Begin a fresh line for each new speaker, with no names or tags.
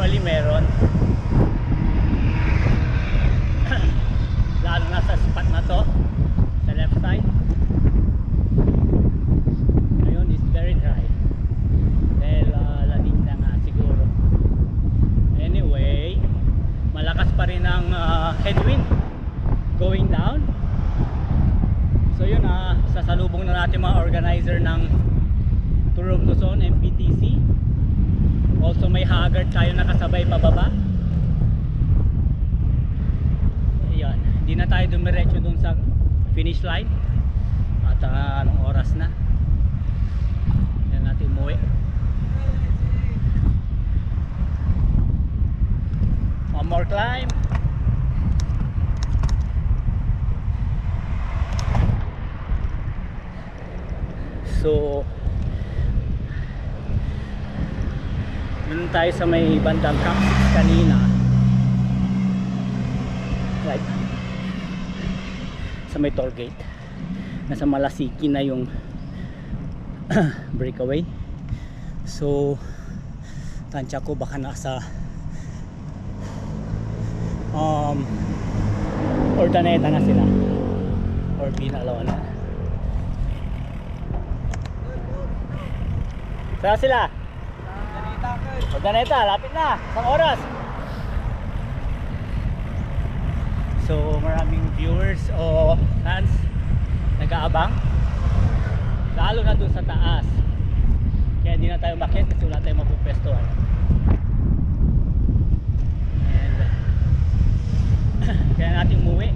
Normally meron. Lalo na sa spot na to, sa left side. Ngayon is very dry dahil lading na nga siguro. Anyway, malakas pa rin ang headwind going down. So yun, sasalubong na natin mga organizer ng Tour of Luzon, MPTC. Also may haggard tayo nakasabay pababa. Ayan, di na tayo dumiretso dun sa finish line. At anong oras na? Yan natin umuwi. One more climb. So dun tayo sa may bandang Camp 6 kanina, right sa may toll gate. Nasa Malasiki na yung breakaway. So tansya ko baka nasa Ordaneta na sila or Binalawan na. Saan sila? Ordaneta, lapit na. Isang oras. So maraming viewers o fans nag-aabang, lalo na dun sa taas. Kaya hindi na tayo makiat kasi wala tayong mapupwestuhan. And kaya natin umuwi.